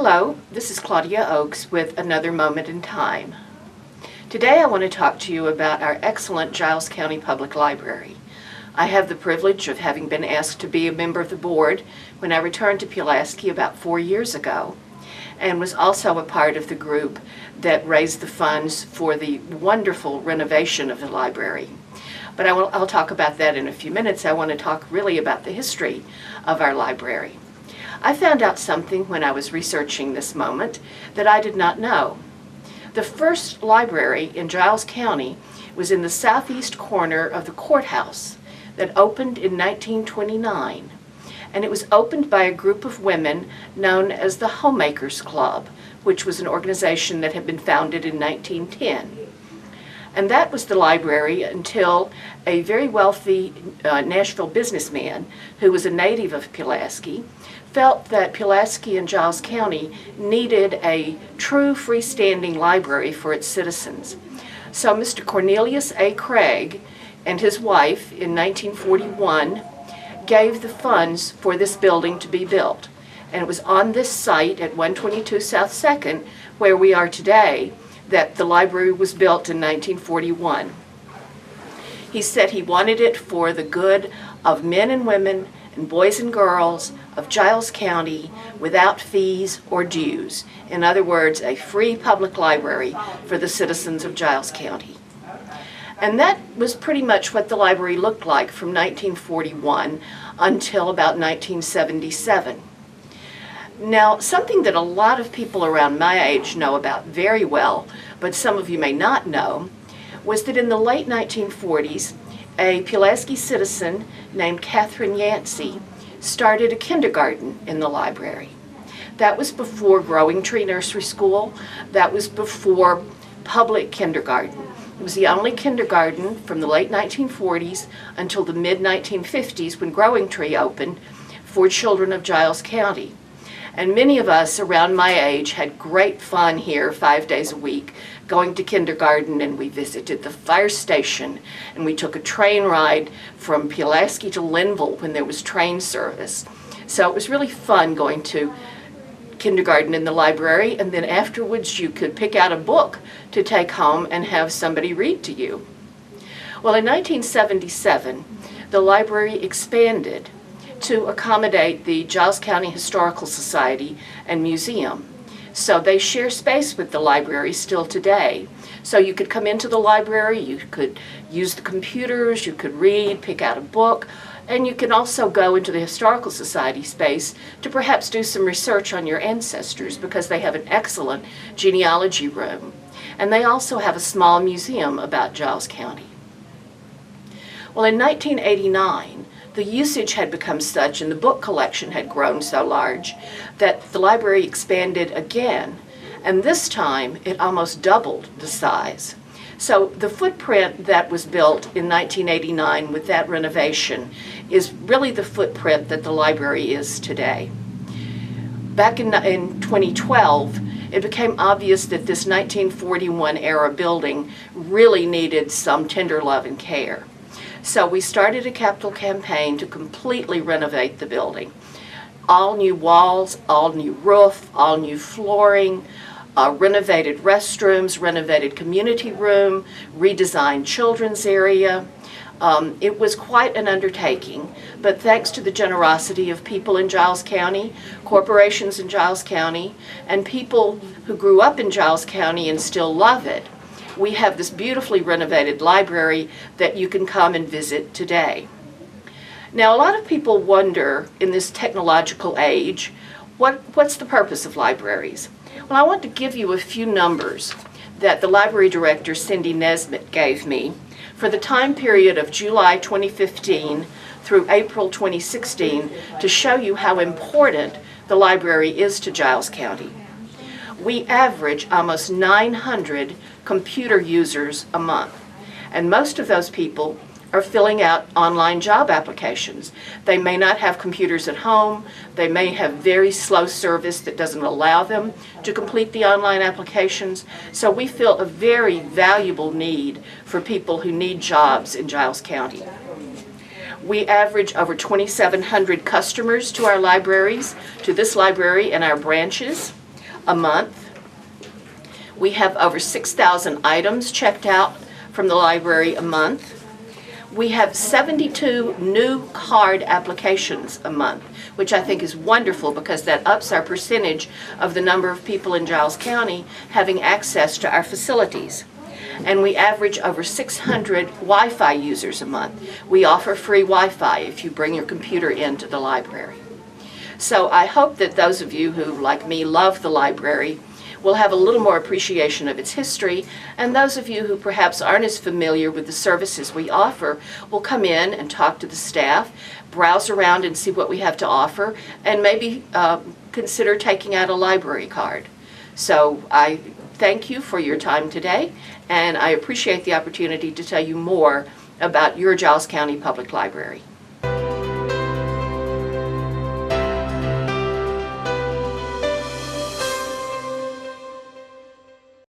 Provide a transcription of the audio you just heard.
Hello, this is Claudia Oakes with Another Moment in Time. Today I want to talk to you about our excellent Giles County Public Library. I have the privilege of having been asked to be a member of the board when I returned to Pulaski about 4 years ago, and was also a part of the group that raised the funds for the wonderful renovation of the library. But I'll talk about that in a few minutes. I want to talk really about the history of our library. I found out something when I was researching this moment that I did not know. The first library in Giles County was in the southeast corner of the courthouse that opened in 1929. And it was opened by a group of women known as the Homemakers Club, which was an organization that had been founded in 1910. And that was the library until a very wealthy Nashville businessman who was a native of Pulaski felt that Pulaski and Giles County needed a true freestanding library for its citizens. So Mr. Cornelius A. Craig and his wife in 1941 gave the funds for this building to be built. And it was on this site at 122 South 2nd, where we are today, that the library was built in 1941. He said he wanted it for the good of men and women and boys and girls of Giles County without fees or dues. In other words, a free public library for the citizens of Giles County. And that was pretty much what the library looked like from 1941 until about 1977. Now, something that a lot of people around my age know about very well, but some of you may not know, was that in the late 1940s, a Pulaski citizen named Catherine Yancey started a kindergarten in the library. That was before Growing Tree Nursery School. That was before public kindergarten. It was the only kindergarten from the late 1940s until the mid-1950s when Growing Tree opened for children of Giles County. And many of us around my age had great fun here 5 days a week going to kindergarten, and we visited the fire station, and we took a train ride from Pulaski to Linville when there was train service. So it was really fun going to kindergarten in the library, and then afterwards you could pick out a book to take home and have somebody read to you. Well, in 1977, the library expanded to accommodate the Giles County Historical Society and Museum. So they share space with the library still today. So you could come into the library, you could use the computers, you could read, pick out a book, and you can also go into the Historical Society space to perhaps do some research on your ancestors, because they have an excellent genealogy room. And they also have a small museum about Giles County. Well, in 1989, the usage had become such and the book collection had grown so large that the library expanded again, and this time it almost doubled the size. So the footprint that was built in 1989 with that renovation is really the footprint that the library is today. Back in 2012, it became obvious that this 1941 era building really needed some tender love and care. So we started a capital campaign to completely renovate the building. All new walls, all new roof, all new flooring, renovated restrooms, renovated community room, redesigned children's area. It was quite an undertaking, but thanks to the generosity of people in Giles County, corporations in Giles County, and people who grew up in Giles County and still love it, we have this beautifully renovated library that you can come and visit today. Now, a lot of people wonder in this technological age, what's the purpose of libraries? Well, I want to give you a few numbers that the library director, Cindy Nesbitt, gave me for the time period of July 2015 through April 2016 to show you how important the library is to Giles County. We average almost 900 computer users a month, and most of those people are filling out online job applications. They may not have computers at home, they may have very slow service that doesn't allow them to complete the online applications, so we feel a very valuable need for people who need jobs in Giles County. We average over 2,700 customers to our libraries, to this library and our branches. a month. We have over 6,000 items checked out from the library a month. We have 72 new card applications a month, which I think is wonderful because that ups our percentage of the number of people in Giles County having access to our facilities. And we average over 600 Wi-Fi users a month. We offer free Wi-Fi if you bring your computer into the library. So I hope that those of you who, like me, love the library will have a little more appreciation of its history, and those of you who perhaps aren't as familiar with the services we offer will come in and talk to the staff, browse around and see what we have to offer, and maybe consider taking out a library card. So I thank you for your time today, and I appreciate the opportunity to tell you more about your Giles County Public Library.